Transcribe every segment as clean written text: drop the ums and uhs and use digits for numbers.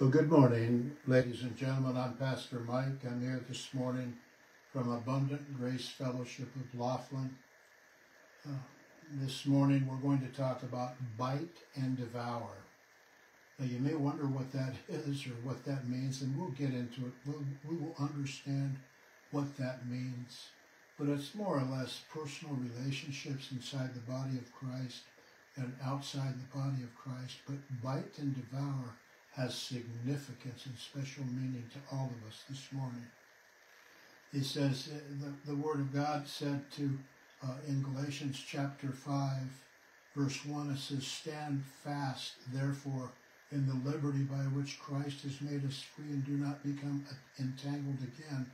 Well, good morning, ladies and gentlemen. I'm Pastor Mike. I'm here this morning from Abundant Grace Fellowship of Laughlin. This morning we're going to talk about bite and devour. Now, you may wonder what that is or what that means, and we'll get into it. We will understand what that means. But it's more or less personal relationships inside the body of Christ and outside the body of Christ. But bite and devour has significance and special meaning to all of us this morning. He says, the Word of God said to, in Galatians chapter 5, verse 1, it says, "Stand fast, therefore, in the liberty by which Christ has made us free, and do not become entangled again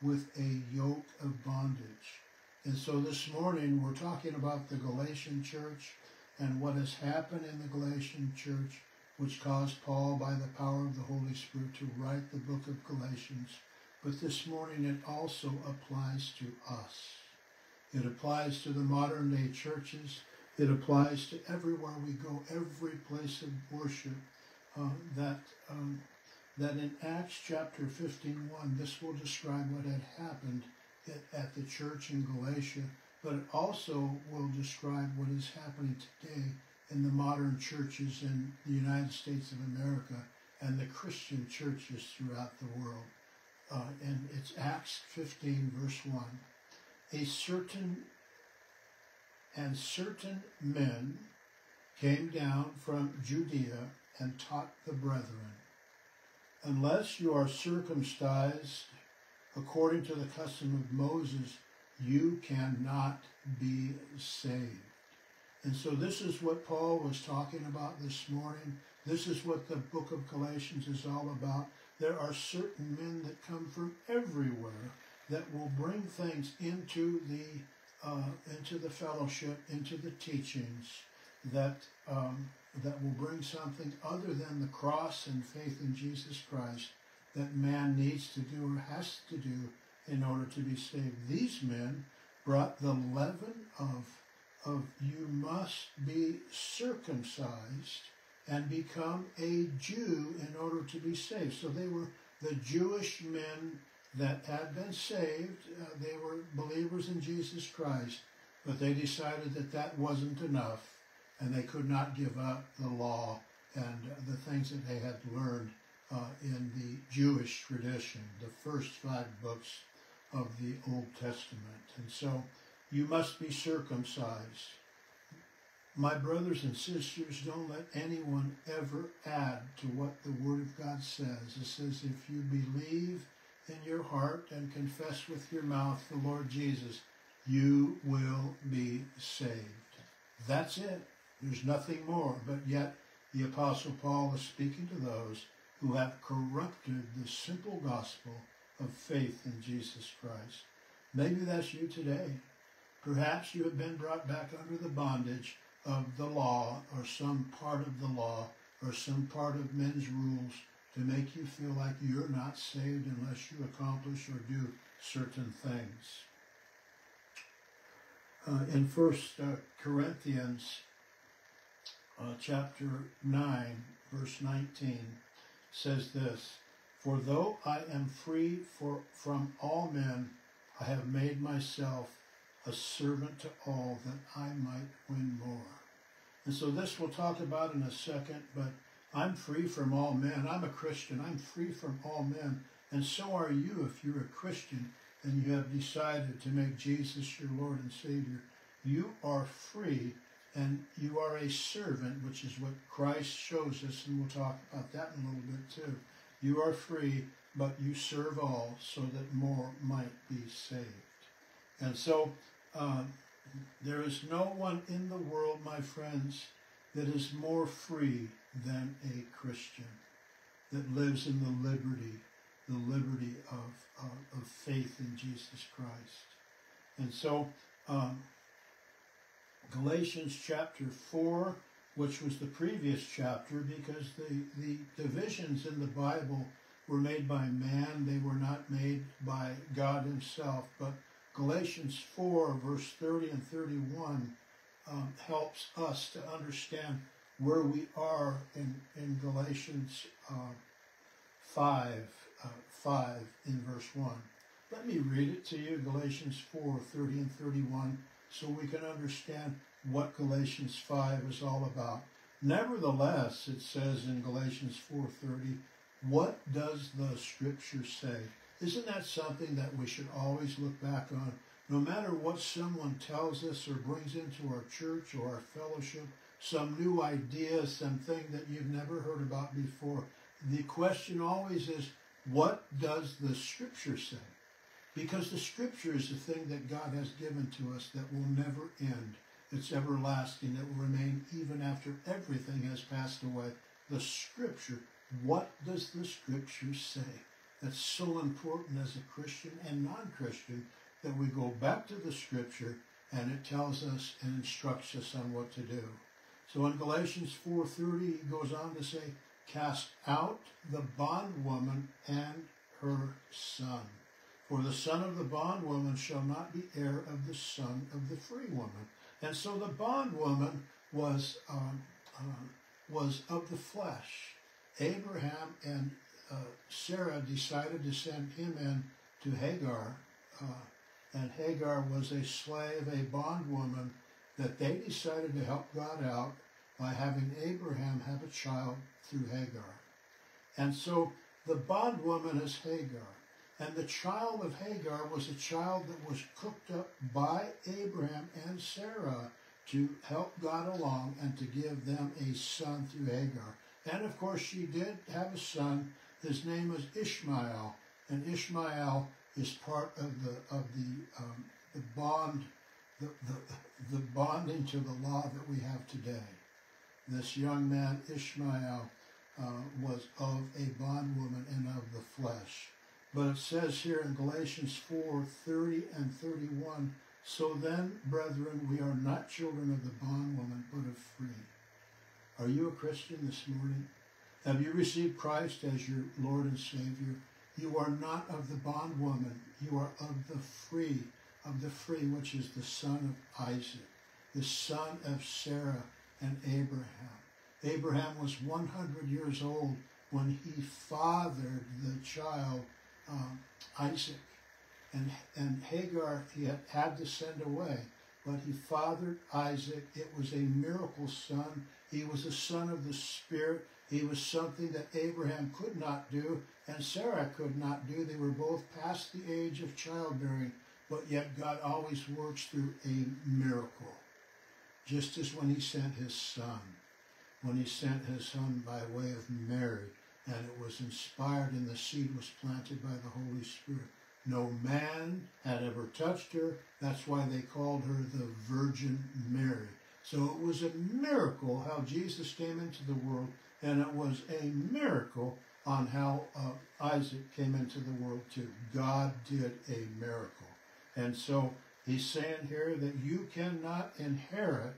with a yoke of bondage." And so this morning we're talking about the Galatian church and what has happened in the Galatian church, which caused Paul, by the power of the Holy Spirit, to write the book of Galatians. But this morning it also applies to us. It applies to the modern day churches. It applies to everywhere we go, every place of worship. That in Acts chapter 15:1, this will describe what had happened at the church in Galatia, but it also will describe what is happening today in the modern churches in the United States of America and the Christian churches throughout the world. And it's Acts 15, verse 1. Certain men came down from Judea and taught the brethren, "Unless you are circumcised according to the custom of Moses, you cannot be saved." And so this is what Paul was talking about this morning. This is what the book of Galatians is all about. There are certain men that come from everywhere that will bring things into the fellowship, into the teachings, that will bring something other than the cross and faith in Jesus Christ that man needs to do or has to do in order to be saved. These men brought the leaven of you must be circumcised and become a Jew in order to be saved. So they were the Jewish men that had been saved. They were believers in Jesus Christ, but they decided that that wasn't enough, and they could not give up the law and the things that they had learned in the Jewish tradition, the first 5 books of the Old Testament. And so you must be circumcised. My brothers and sisters, don't let anyone ever add to what the Word of God says. It says, if you believe in your heart and confess with your mouth the Lord Jesus, you will be saved. That's it. There's nothing more. But yet the Apostle Paul is speaking to those who have corrupted the simple gospel of faith in Jesus Christ. Maybe that's you today. Perhaps you have been brought back under the bondage of the law, or some part of the law, or some part of men's rules, to make you feel like you're not saved unless you accomplish or do certain things. In 1 Corinthians chapter 9, verse 19, says this, "For though I am free from all men, I have made myself a servant to all, that I might win more." And so this we'll talk about in a second, but I'm free from all men. I'm a Christian. I'm free from all men. And so are you if you're a Christian and you have decided to make Jesus your Lord and Savior. You are free, and you are a servant, which is what Christ shows us, and we'll talk about that in a little bit too. You are free, but you serve all so that more might be saved. And so there is no one in the world, my friends, that is more free than a Christian that lives in the liberty of faith in Jesus Christ. And so Galatians chapter 4, which was the previous chapter, because the divisions in the Bible were made by man, they were not made by God himself, but Galatians 4, verse 30 and 31 helps us to understand where we are in Galatians 5 in verse 1. Let me read it to you, Galatians 4:30 and 31, so we can understand what Galatians 5 is all about. Nevertheless, it says in Galatians 4:30, what does the Scripture say? Isn't that something that we should always look back on? No matter what someone tells us or brings into our church or our fellowship, some new idea, something that you've never heard about before, the question always is, what does the Scripture say? Because the Scripture is the thing that God has given to us that will never end. It's everlasting. It will remain even after everything has passed away. The Scripture, what does the Scripture say? That's so important as a Christian and non-Christian that we go back to the Scripture and it tells us and instructs us on what to do. So in Galatians 4:30, he goes on to say, cast out the bondwoman and her son. For the son of the bondwoman shall not be heir of the son of the free woman. And so the bondwoman was of the flesh. Abraham and Sarah decided to send him in to Hagar, and Hagar was a slave, a bondwoman, that they decided to help God out by having Abraham have a child through Hagar. And so the bondwoman is Hagar. And the child of Hagar was a child that was cooked up by Abraham and Sarah to help God along and to give them a son through Hagar. And of course she did have a son. His name is Ishmael. And Ishmael is part of the bonding to the law that we have today. This young man, Ishmael, was of a bondwoman and of the flesh. But it says here in Galatians 4:30 and 31, so then, brethren, we are not children of the bondwoman, but of free. Are you a Christian this morning? Have you received Christ as your Lord and Savior? You are not of the bondwoman. You are of the free, which is the son of Isaac, the son of Sarah and Abraham. Abraham was 100 years old when he fathered the child Isaac, and Hagar he had to send away, but he fathered Isaac. It was a miracle son. He was a son of the Spirit. He was something that Abraham could not do and Sarah could not do. They were both past the age of childbearing, but yet God always works through a miracle. Just as when he sent his son by way of Mary, and it was inspired and the seed was planted by the Holy Spirit. No man had ever touched her. That's why they called her the Virgin Mary. So it was a miracle how Jesus came into the world, and it was a miracle on how Isaac came into the world too. God did a miracle. And so he's saying here that you cannot inherit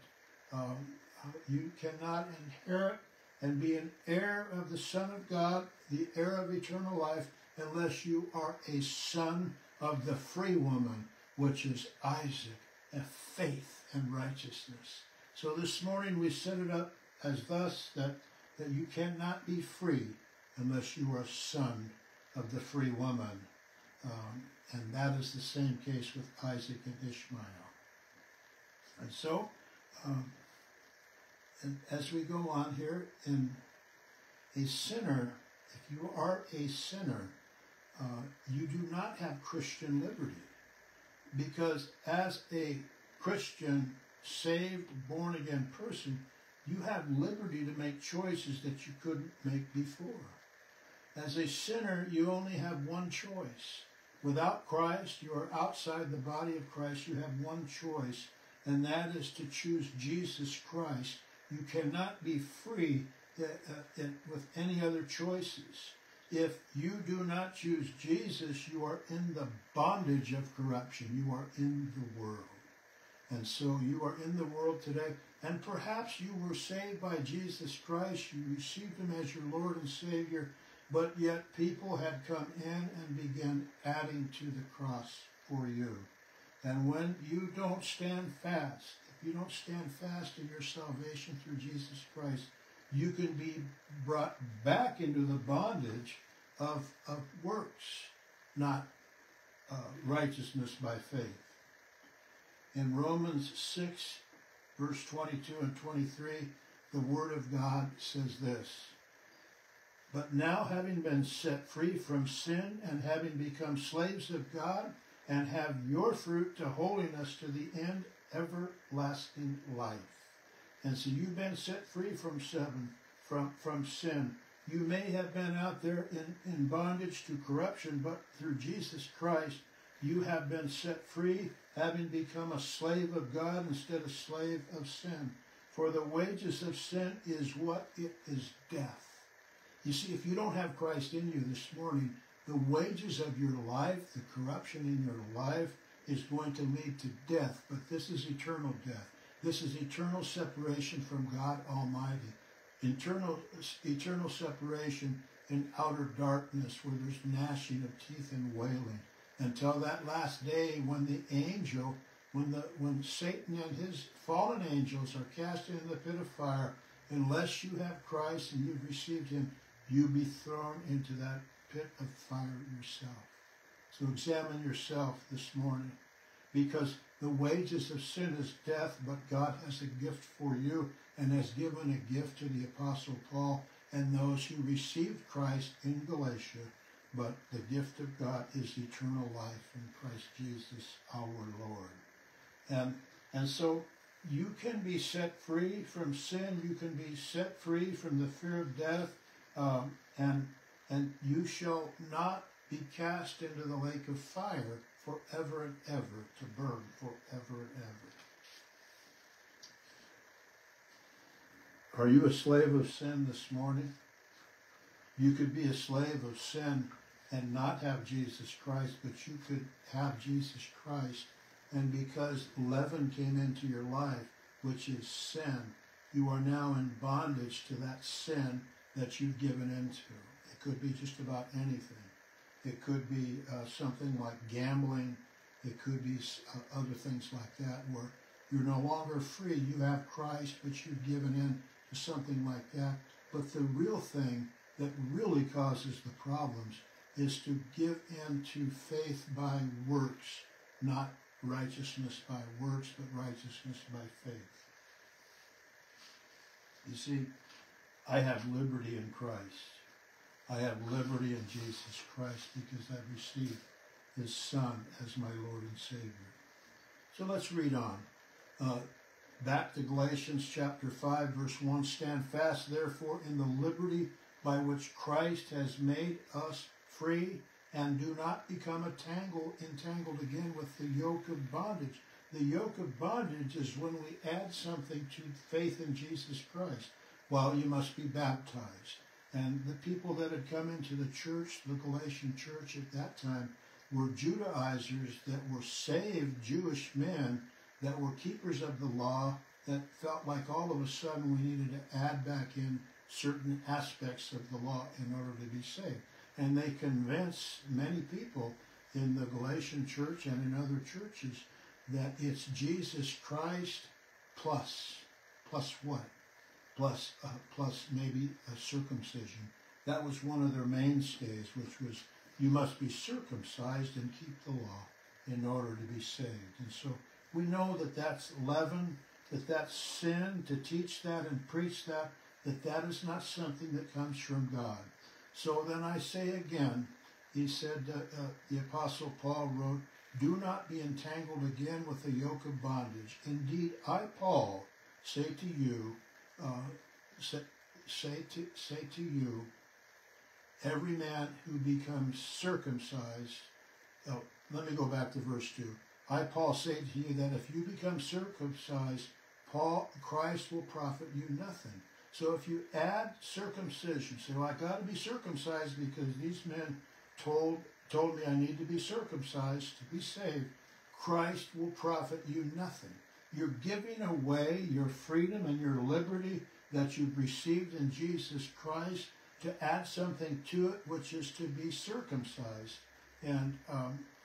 and be an heir of the Son of God, the heir of eternal life, unless you are a son of the free woman, which is Isaac, of faith and righteousness. So this morning we set it up as thus, that you cannot be free unless you are a son of the free woman. And that is the same case with Isaac and Ishmael. And so, and as we go on here, in a sinner, if you are a sinner, you do not have Christian liberty. Because as a Christian, saved, born-again person, you have liberty to make choices that you couldn't make before. As a sinner, you only have one choice. Without Christ, you are outside the body of Christ. You have one choice, and that is to choose Jesus Christ. You cannot be free with any other choices. If you do not choose Jesus, you are in the bondage of corruption. You are in the world. And so you are in the world today, and perhaps you were saved by Jesus Christ. You received him as your Lord and Savior, but yet people had come in and began adding to the cross for you. And when you don't stand fast, if you don't stand fast in your salvation through Jesus Christ, you can be brought back into the bondage of works, not righteousness by faith. In Romans 6, verse 22 and 23, the Word of God says this: "But now, having been set free from sin and having become slaves of God, and have your fruit to holiness to the end, everlasting life." And so you've been set free from sin. You may have been out there in bondage to corruption, but through Jesus Christ, you have been set free, having become a slave of God instead of slave of sin. For the wages of sin is what? It is death. You see, if you don't have Christ in you this morning, the wages of your life, the corruption in your life, is going to lead to death. But this is eternal death. This is eternal separation from God Almighty. Eternal separation in outer darkness, where there's gnashing of teeth and wailing, until that last day when the angel, when Satan and his fallen angels are cast into the pit of fire. Unless you have Christ and you've received him, you be thrown into that pit of fire yourself. So examine yourself this morning, because the wages of sin is death, but God has a gift for you and has given a gift to the Apostle Paul and those who received Christ in Galatia. But the gift of God is eternal life in Christ Jesus our Lord. And so you can be set free from sin. You can be set free from the fear of death. And you shall not be cast into the lake of fire forever and ever, to burn forever and ever. Are you a slave of sin this morning? You could be a slave of sin and not have Jesus Christ, but you could have Jesus Christ, and because leaven came into your life, which is sin, you are now in bondage to that sin that you've given into. It could be just about anything. It could be something like gambling. It could be other things like that, where you're no longer free. You have Christ, but you've given in to something like that. But the real thing that really causes the problems is to give in to faith by works, not righteousness by works, but righteousness by faith. You see, I have liberty in Christ. I have liberty in Jesus Christ because I've received his Son as my Lord and Savior. So let's read on. Back to Galatians chapter 5, verse 1. "Stand fast, therefore, in the liberty by which Christ has made us free, and do not become entangled again with the yoke of bondage." The yoke of bondage is when we add something to faith in Jesus Christ. Well, you must be baptized. And the people that had come into the church, the Galatian church at that time, were Judaizers that were saved Jewish men that were keepers of the law, that felt like all of a sudden we needed to add back in certain aspects of the law in order to be saved. And they convinced many people in the Galatian church and in other churches that it's Jesus Christ plus what? Plus maybe a circumcision. That was one of their mainstays, which was you must be circumcised and keep the law in order to be saved. And so we know that that's leaven, that that's sin to teach that and preach that is not something that comes from God. So then I say again, he said, the Apostle Paul wrote, "Do not be entangled again with the yoke of bondage. Indeed, I, Paul, say to you, every man who becomes circumcised." Oh, let me go back to verse 2. "I, Paul, say to you that if you become circumcised, Christ will profit you nothing." So if you add circumcision, say, "Well, I got to be circumcised because these men told me I need to be circumcised to be saved," Christ will profit you nothing. You're giving away your freedom and your liberty that you've received in Jesus Christ to add something to it, which is to be circumcised. And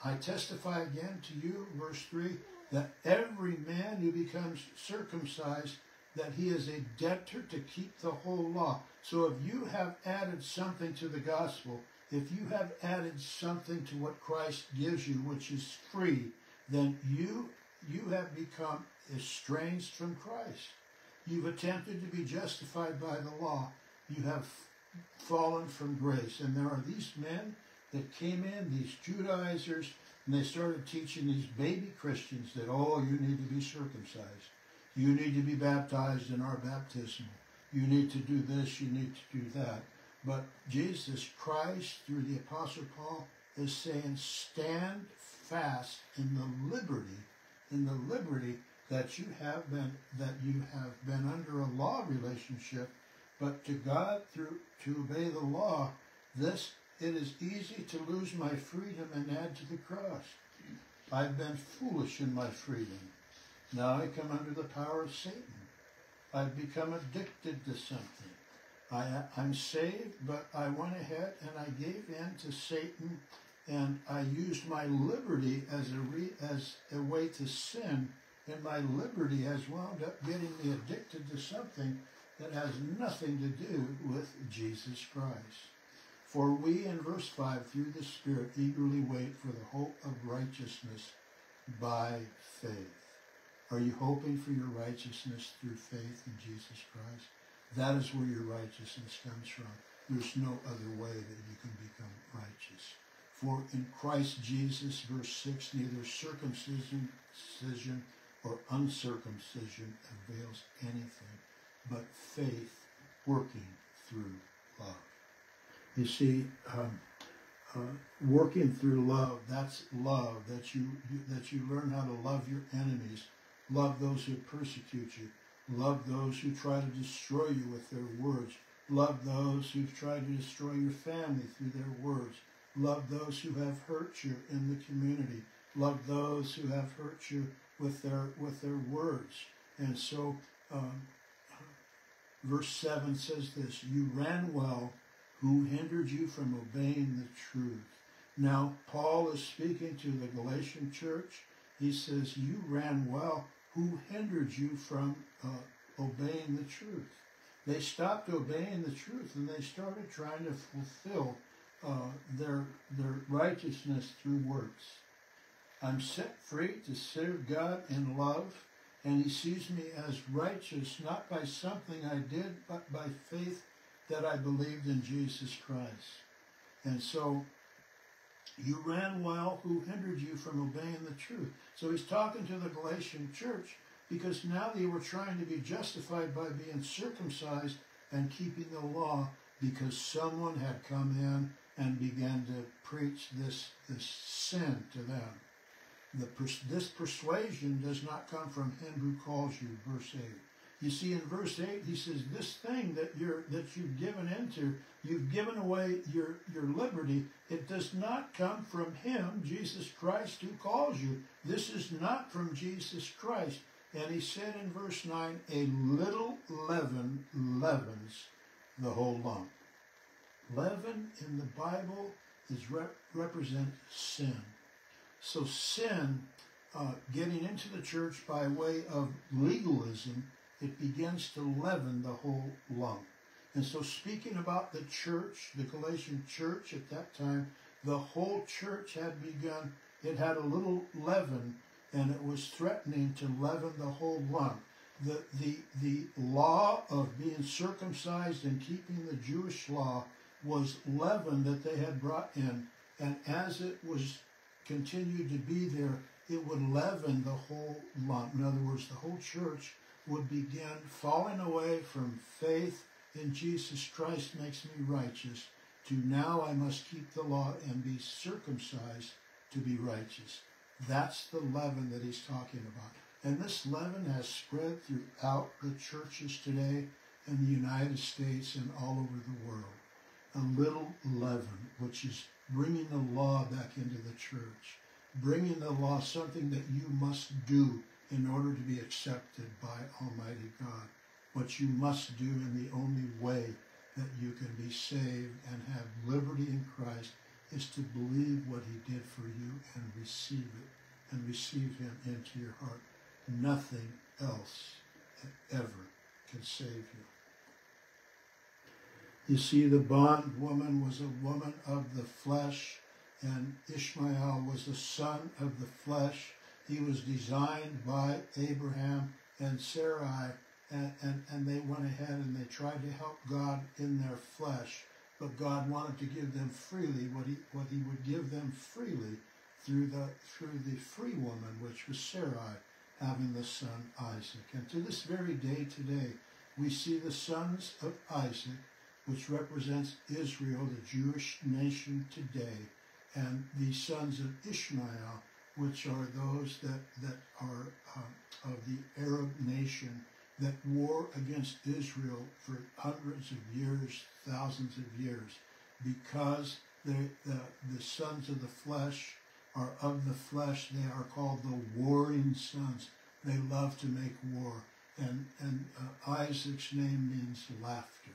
I testify again to you, verse 3, that every man who becomes circumcised, that he is a debtor to keep the whole law. So if you have added something to the gospel, if you have added something to what Christ gives you, which is free, then you have become estranged from Christ. You've attempted to be justified by the law. You have fallen from grace. And there are these men that came in, these Judaizers, and they started teaching these baby Christians that, oh, you need to be circumcised. You need to be baptized in our baptismal. You need to do this, you need to do that. But Jesus Christ, through the Apostle Paul, is saying, stand fast in the liberty that you have been under a law relationship, but to God to obey the law. It is easy to lose my freedom and add to the cross. I've been foolish in my freedom. Now I come under the power of Satan. I've become addicted to something. I'm saved, but I went ahead and I gave in to Satan, and I used my liberty as a way to sin, and my liberty has wound up getting me addicted to something that has nothing to do with Jesus Christ. For we, in verse 5, through the Spirit, eagerly wait for the hope of righteousness by faith. Are you hoping for your righteousness through faith in Jesus Christ? That is where your righteousness comes from. There's no other way that you can become righteous. For in Christ Jesus, verse 6, neither circumcision or uncircumcision avails anything, but faith working through love. You see, working through love, that's love, that you learn how to love your enemies, love those who persecute you, love those who try to destroy you with their words, love those who try to destroy your family through their words, love those who have hurt you in the community, love those who have hurt you with their words. And so, verse 7 says this, you ran well, who hindered you from obeying the truth. Now, Paul is speaking to the Galatian church. He says, you ran well, who hindered you from obeying the truth. They stopped obeying the truth, and they started trying to fulfill their righteousness through works. I'm set free to serve God in love, and he sees me as righteous, not by something I did, but by faith that I believed in Jesus Christ. And so, you ran well, who hindered you from obeying the truth. So he's talking to the Galatian church because now they were trying to be justified by being circumcised and keeping the law because someone had come in and began to preach this sin to them. This persuasion does not come from him who calls you, verse 8. You see, in verse 8, he says, this thing that you've given into, you've given away your liberty, it does not come from him, Jesus Christ, who calls you. This is not from Jesus Christ. And he said in verse 9, a little leaven leavens the whole lump. Leaven in the Bible represents sin. So sin, getting into the church by way of legalism, it begins to leaven the whole lump. And so speaking about the church, the Galatian church at that time, the whole church had begun, it had a little leaven, and it was threatening to leaven the whole lump. The law of being circumcised and keeping the Jewish law was leaven that they had brought in. And as it was continued to be there, it would leaven the whole lump. In other words, the whole church would begin falling away from faith in Jesus Christ makes me righteous to now I must keep the law and be circumcised to be righteous. That's the leaven that he's talking about. And this leaven has spread throughout the churches today in the United States and all over the world. A little leaven, which is bringing the law back into the church. Bringing the law, something that you must do in order to be accepted by Almighty God. What you must do in the only way that you can be saved and have liberty in Christ is to believe what he did for you and receive it, and receive him into your heart. Nothing else ever can save you. You see, the bondwoman was a woman of the flesh, and Ishmael was a son of the flesh. He was designed by Abraham and Sarai, and they went ahead and they tried to help God in their flesh, but God wanted to give them freely what he would give them freely through the free woman, which was Sarai, having the son Isaac. And to this very day today, we see the sons of Isaac, which represents Israel, the Jewish nation today, and the sons of Ishmael, which are those that are of the Arab nation that war against Israel for hundreds of years, thousands of years, because the sons of the flesh are of the flesh. They are called the warring sons. They love to make war. And Isaac's name means laughter.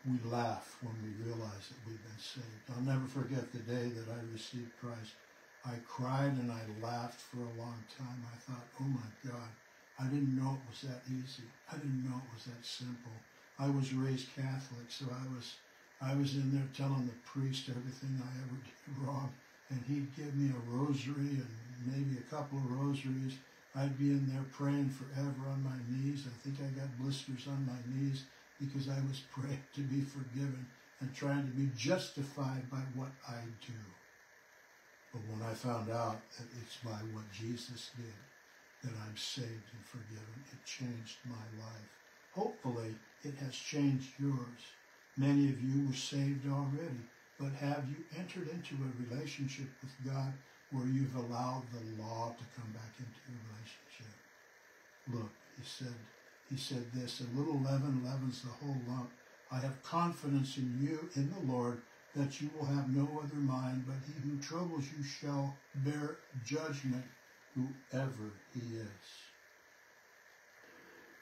We laugh when we realize that we've been saved. I'll never forget the day that I received Christ. I cried and I laughed for a long time. I thought, oh my God, I didn't know it was that easy. I didn't know it was that simple. I was raised Catholic, so I was in there telling the priest everything I ever did wrong, and he'd give me a rosary and maybe a couple of rosaries. I'd be in there praying forever on my knees. I think I got blisters on my knees because I was praying to be forgiven and trying to be justified by what I do. But when I found out that it's by what Jesus did that I'm saved and forgiven, it changed my life. Hopefully, it has changed yours. Many of you were saved already, but have you entered into a relationship with God where you've allowed the law to come back into your relationship? Look, he said this, a little leaven leavens the whole lump. I have confidence in you, in the Lord, that you will have no other mind, but he who troubles you shall bear judgment, whoever he is.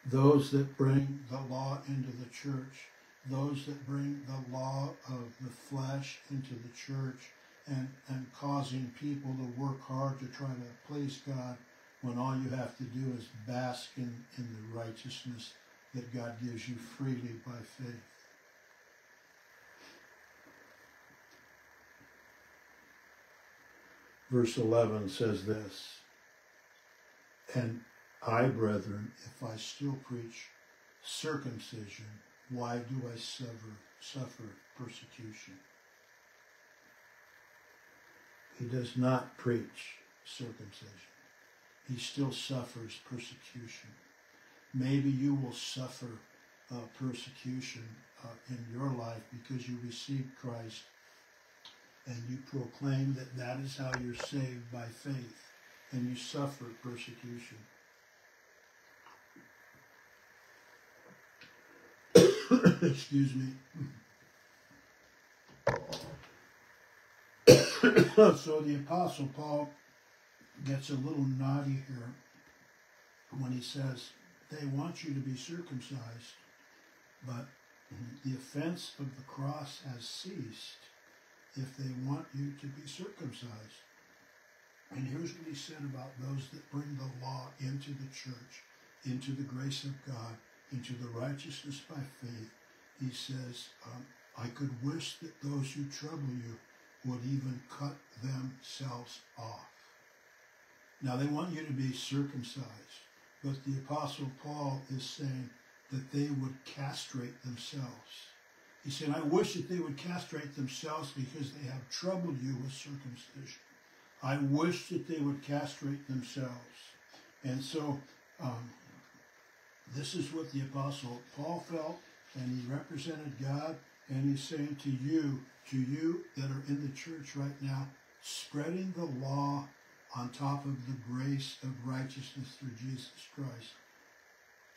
Those that bring the law into the church, those that bring the law of the flesh into the church and causing people to work hard to try to please God, when all you have to do is bask in the righteousness that God gives you freely by faith. Verse 11 says this, and I, brethren, if I still preach circumcision, why do I suffer persecution? He does not preach circumcision. He still suffers persecution. Maybe you will suffer persecution in your life because you received Christ and you proclaim that that is how you're saved by faith, and you suffer persecution. Excuse me. So the Apostle Paul gets a little naughty here when he says they want you to be circumcised, but the offense of the cross has ceased if they want you to be circumcised. And here's what he said about those that bring the law into the church, into the grace of God, into the righteousness by faith. He says, I could wish that those who trouble you would even cut themselves off. Now they want you to be circumcised, but the Apostle Paul is saying that they would castrate themselves. He said, I wish that they would castrate themselves because they have troubled you with circumcision. I wish that they would castrate themselves. And so this is what the Apostle Paul felt, and he represented God, and he's saying to you that are in the church right now, spreading the law on top of the grace of righteousness through Jesus Christ.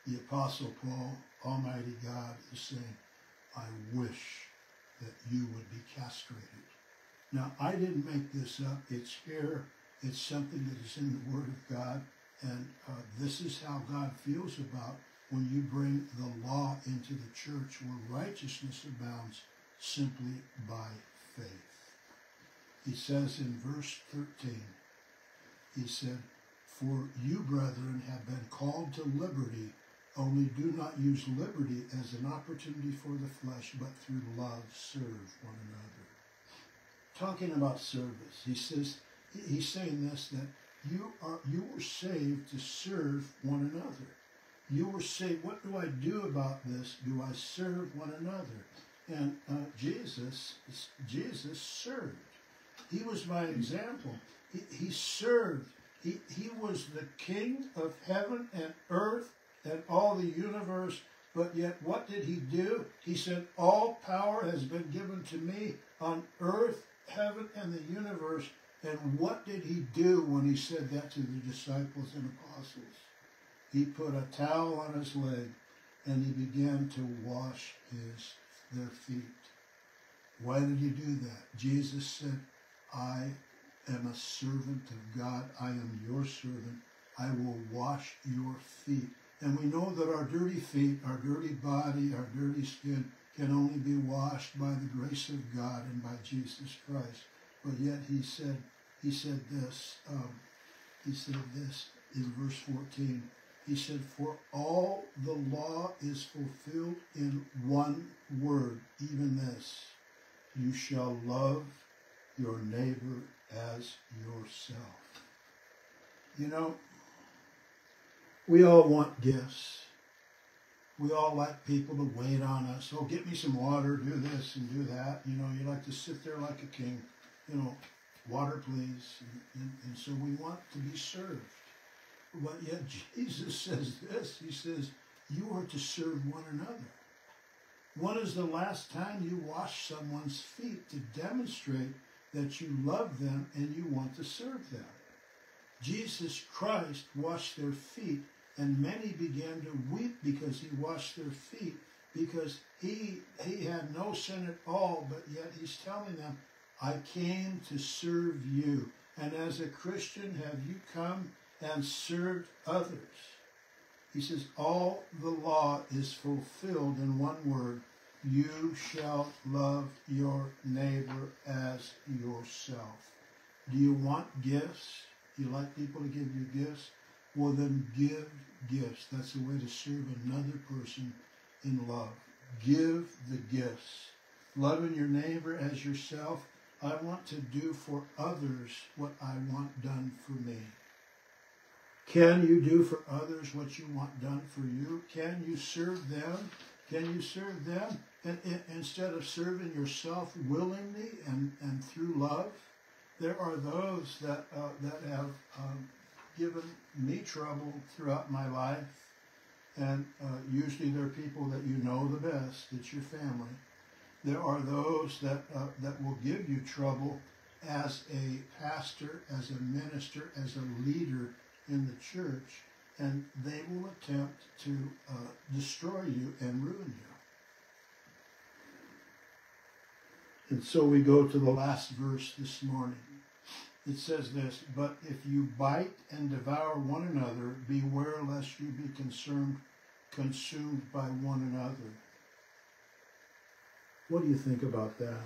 The Apostle Paul, Almighty God, is saying, I wish that you would be castrated. Now, I didn't make this up. It's here. It's something that is in the Word of God. And this is how God feels about when you bring the law into the church where righteousness abounds simply by faith. He says in verse 13, he said, for you, brethren, have been called to liberty. Only do not use liberty as an opportunity for the flesh, but through love serve one another. Talking about service, he's saying this, that you were saved to serve one another. You were saved. What do I do about this? Do I serve one another? And Jesus served. He was my example. He served. He was the King of heaven and earth and all the universe. But yet what did he do? He said, all power has been given to me on earth, heaven, and the universe. And what did he do when he said that to the disciples and apostles? He put a towel on his leg and he began to wash their feet. Why did he do that? Jesus said, I am a servant of God. I am your servant. I will wash your feet. And we know that our dirty feet, our dirty body, our dirty skin can only be washed by the grace of God and by Jesus Christ. But yet he said this in verse 14. He said, for all the law is fulfilled in one word, even this, you shall love your neighbor as yourself. You know, we all want gifts. We all like people to wait on us. Oh, get me some water, do this and do that. You know, you like to sit there like a king. You know, water please. And so we want to be served. But yet Jesus says this. He says, you are to serve one another. When is the last time you washed someone's feet to demonstrate that you love them and you want to serve them? Jesus Christ washed their feet, and many began to weep because he washed their feet, because he had no sin at all, but yet he's telling them, I came to serve you. And as a Christian, have you come and served others? He says, all the law is fulfilled in one word. You shall love your neighbor as yourself. Do you want gifts? Do you like people to give you gifts? Well, then give gifts. That's the way to serve another person in love. Give the gifts. Loving your neighbor as yourself. I want to do for others what I want done for me. Can you do for others what you want done for you? Can you serve them? Can you serve them? And instead of serving yourself willingly and through love? There are those that have given me trouble throughout my life. And usually they're people that you know the best. It's your family. There are those that will give you trouble as a pastor, as a minister, as a leader in the church, and they will attempt to destroy you and ruin you. And so we go to the last verse this morning. It says this, but if you bite and devour one another, beware lest you be consumed by one another. What do you think about that?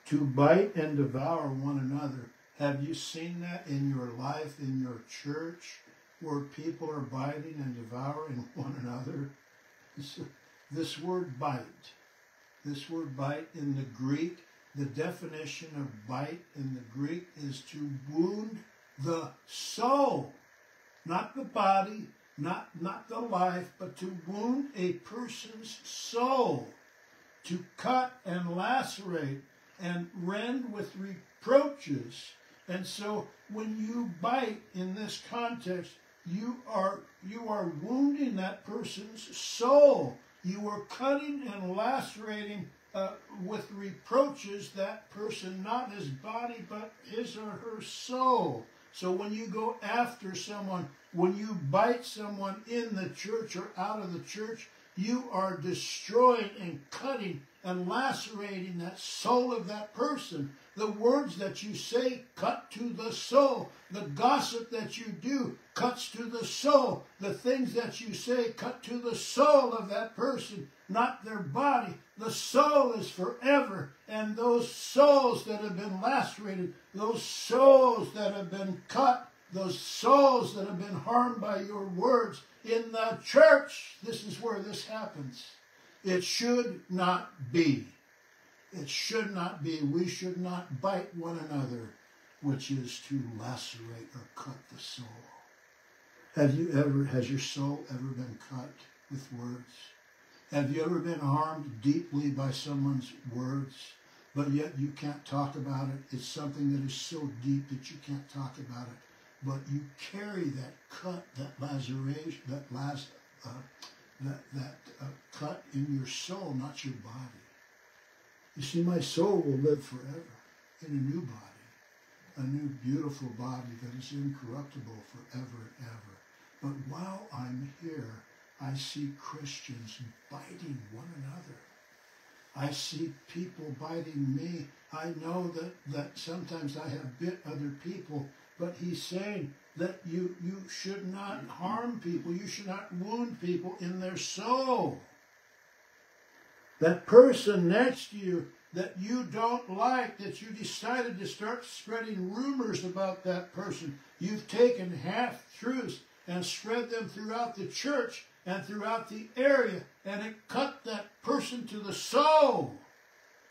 To bite and devour one another. Have you seen that in your life, in your church, where people are biting and devouring one another? This word bite in the Greek, the definition of bite in the Greek is to wound the soul, not the body, not the life, but to wound a person's soul, to cut and lacerate and rend with reproaches. And so when you bite in this context, you are wounding that person's soul. You are cutting and lacerating with reproaches that person, not his body, but his or her soul. So when you go after someone, when you bite someone in the church or out of the church, you are destroying and cutting and lacerating that soul of that person. The words that you say cut to the soul. The gossip that you do cuts to the soul. The things that you say cut to the soul of that person, not their body. The soul is forever. And those souls that have been lacerated, those souls that have been cut, those souls that have been harmed by your words, in the church, this is where this happens. It should not be. It should not be. We should not bite one another, which is to lacerate or cut the soul. Has your soul ever been cut with words? Have you ever been harmed deeply by someone's words, but yet you can't talk about it? It's something that is so deep that you can't talk about it, but you carry that cut, that laceration, that cut in your soul, not your body. You see, my soul will live forever in a new body, a new beautiful body that is incorruptible forever and ever. But while I'm here, I see Christians biting one another. I see people biting me. I know that sometimes I have bit other people, but he's saying that you should not harm people. You should not wound people in their soul. That person next to you that you don't like, that you decided to start spreading rumors about that person. You've taken half-truths and spread them throughout the church and throughout the area, and it cut that person to the soul.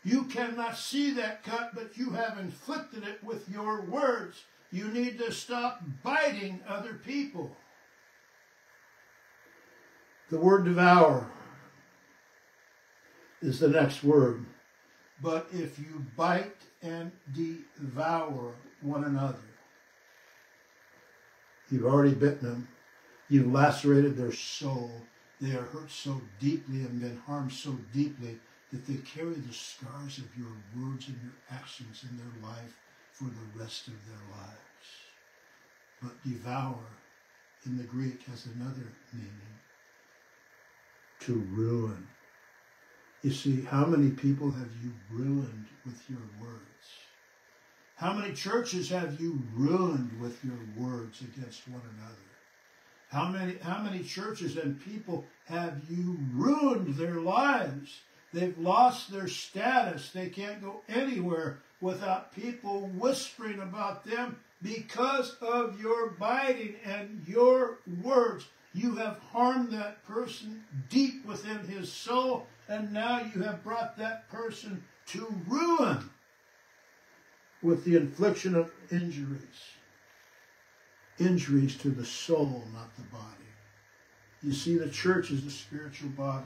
You cannot see that cut, but you have inflicted it with your words. You need to stop biting other people. The word devour is the next word. But if you bite and devour one another, you've already bitten them. You've lacerated their soul. They are hurt so deeply and been harmed so deeply that they carry the scars of your words and your actions in their life for the rest of their lives. But devour in the Greek has another meaning: to ruin. You see, how many people have you ruined with your words? How many churches have you ruined with your words against one another? How many churches and people have you ruined their lives? They've lost their status. They can't go anywhere without people whispering about them because of your biting and your words. You have harmed that person deep within his soul, and now you have brought that person to ruin with the infliction of injuries. Injuries to the soul, not the body. You see, the church is a spiritual body.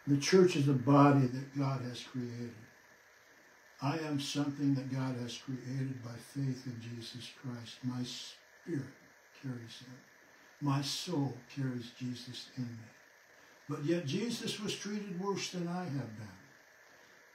The church is a body that God has created. I am something that God has created by faith in Jesus Christ. My spirit carries him. My soul carries Jesus in me. But yet Jesus was treated worse than I have been.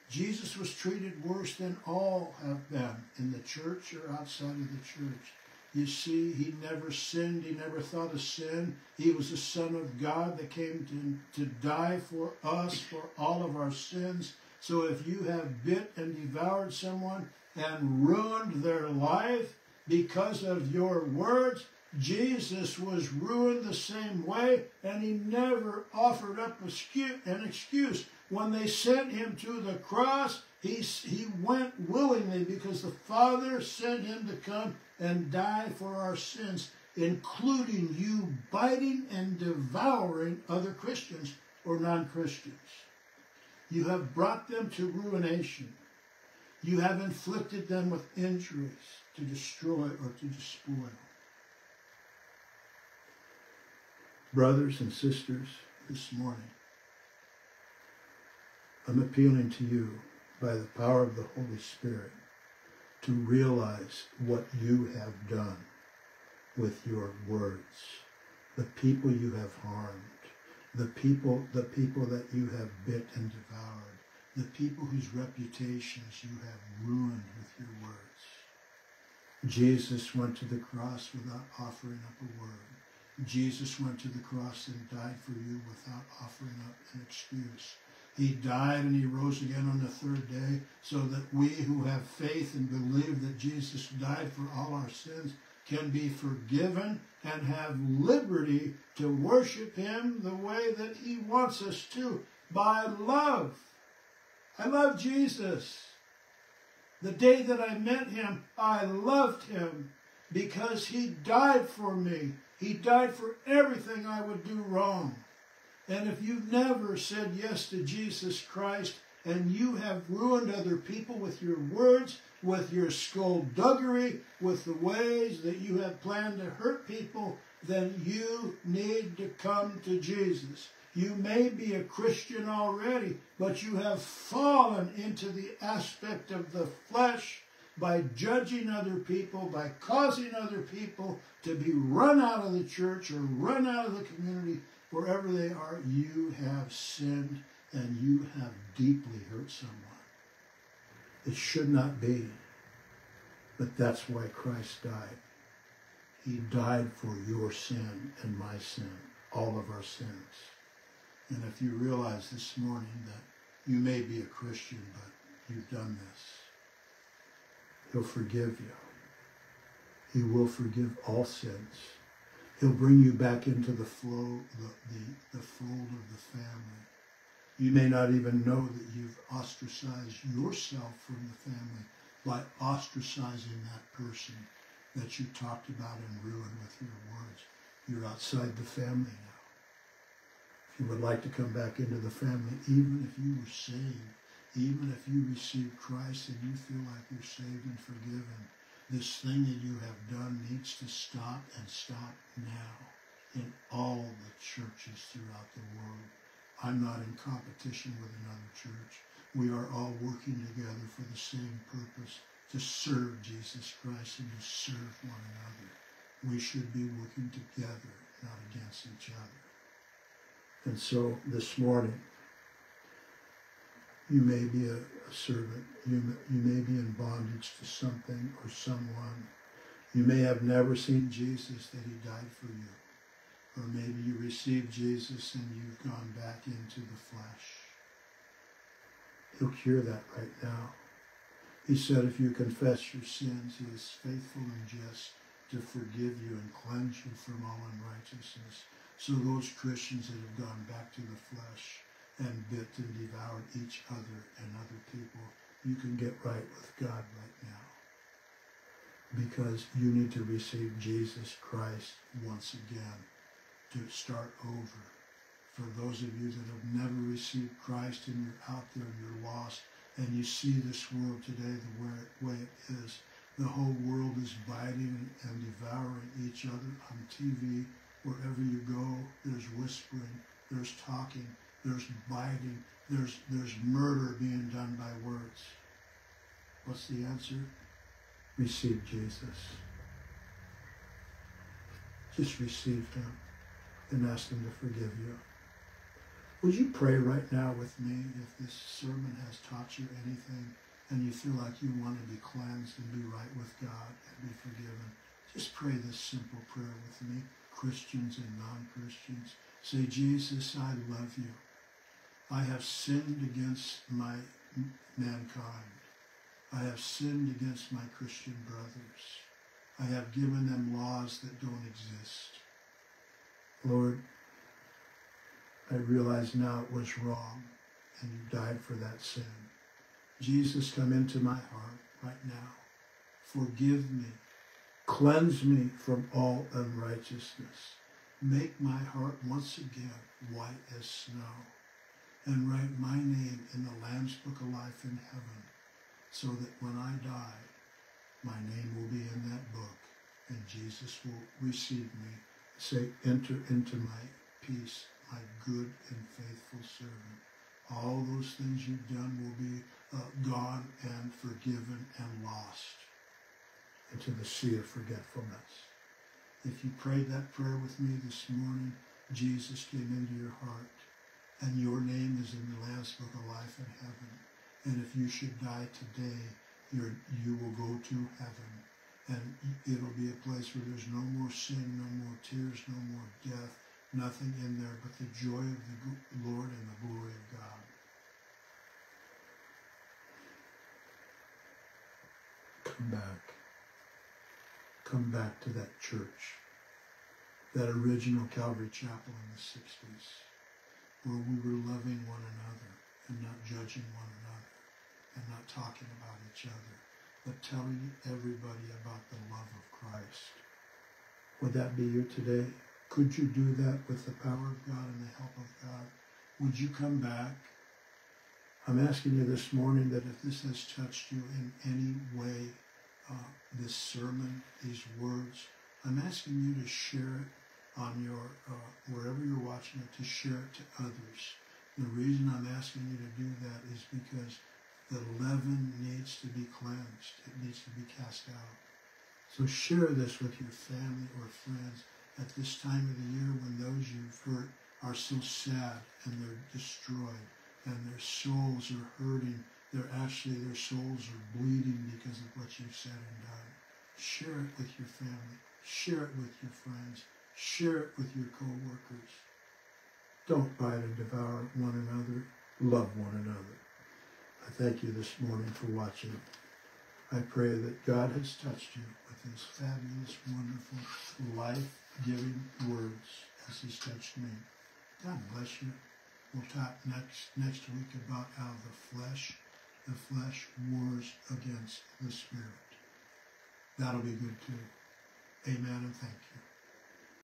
Jesus was treated worse than all have been in the church or outside of the church. You see, he never sinned. He never thought of sin. He was the Son of God that came to die for us, for all of our sins. So if you have bit and devoured someone and ruined their life because of your words, Jesus was ruined the same way, and he never offered up an excuse. When they sent him to the cross, he went willingly because the Father sent him to come and die for our sins, including you biting and devouring other Christians or non-Christians. You have brought them to ruination. You have inflicted them with injuries to destroy or to despoil. Brothers and sisters, this morning, I'm appealing to you by the power of the Holy Spirit to realize what you have done with your words, the people you have harmed, the people that you have bit and devoured, the people whose reputations you have ruined with your words. Jesus went to the cross without offering up a word. Jesus went to the cross and died for you without offering up an excuse. He died and he rose again on the third day so that we who have faith and believe that Jesus died for all our sins can be forgiven and have liberty to worship him the way that he wants us to, by love. I love Jesus. The day that I met him, I loved him because he died for me. He died for everything I would do wrong. And if you've never said yes to Jesus Christ, and you have ruined other people with your words, with your skullduggery, with the ways that you have planned to hurt people, then you need to come to Jesus. You may be a Christian already, but you have fallen into the aspect of the flesh by judging other people, by causing other people to be run out of the church or run out of the community, wherever they are. You have sinned and you have deeply hurt someone. It should not be, but that's why Christ died. He died for your sin and my sin, all of our sins. And if you realize this morning that you may be a Christian, but you've done this, He'll forgive you. He will forgive all sins. He'll bring you back into the flow, the fold of the family. You may not even know that you've ostracized yourself from the family by ostracizing that person that you talked about and ruined with your words. You're outside the family now. If you would like to come back into the family, even if you were saved, even if you received Christ and you feel like you're saved and forgiven, this thing that you have done needs to stop, and stop now in all the churches throughout the world. I'm not in competition with another church. We are all working together for the same purpose, to serve Jesus Christ and to serve one another. We should be working together, not against each other. And so this morning, you may be a servant. You may be in bondage to something or someone. You may have never seen Jesus, that He died for you. Or maybe you received Jesus and you've gone back into the flesh. He'll cure that right now. He said if you confess your sins, He is faithful and just to forgive you and cleanse you from all unrighteousness. So those Christians that have gone back to the flesh and bit and devoured each other and other people, you can get right with God right now. Because you need to receive Jesus Christ once again, to start over. For those of you that have never received Christ and you're out there and you're lost, and you see this world today the way it is, the whole world is biting and devouring each other on TV. Wherever you go, there's whispering, there's talking, there's biting, there's murder being done by words. What's the answer? Receive Jesus. Just receive Him and ask Him to forgive you. Would you pray right now with me if this sermon has taught you anything and you feel like you want to be cleansed and be right with God and be forgiven? Just pray this simple prayer with me, Christians and non-Christians. Say, Jesus, I love you. I have sinned against my mankind. I have sinned against my Christian brothers. I have given them laws that don't exist. Lord, I realize now it was wrong, and you died for that sin. Jesus, come into my heart right now. Forgive me. Cleanse me from all unrighteousness. Make my heart once again white as snow, and write my name in the Lamb's Book of Life in heaven, so that when I die, my name will be in that book, and Jesus will receive me. Say, enter into my peace, my good and faithful servant. All those things you've done will be gone and forgiven and lost into the sea of forgetfulness. If you prayed that prayer with me this morning, Jesus came into your heart, and your name is in the Lamb's Book of Life in heaven. And if you should die today, you will go to heaven. And it'll be a place where there's no more sin, no more tears, no more death, nothing in there but the joy of the Lord and the glory of God. Come back. Come back to that church, that original Calvary Chapel in the 60s, where we were loving one another and not judging one another and not talking about each other, but telling everybody about the love of Christ. Would that be you today? Could you do that with the power of God and the help of God? Would you come back? I'm asking you this morning that if this has touched you in any way, this sermon, these words, I'm asking you to share it on your, wherever you're watching it, to share it to others. The reason I'm asking you to do that is because the leaven needs to be cleansed. It needs to be cast out. So share this with your family or friends at this time of the year when those you've hurt are so sad and they're destroyed and their souls are hurting. Their souls are bleeding because of what you've said and done. Share it with your family. Share it with your friends. Share it with your co-workers. Don't bite and devour one another. Love one another. I thank you this morning for watching. I pray that God has touched you with his fabulous, wonderful, life-giving words as he's touched me. God bless you. We'll talk next week about how the flesh wars against the spirit. That'll be good too. Amen and thank you.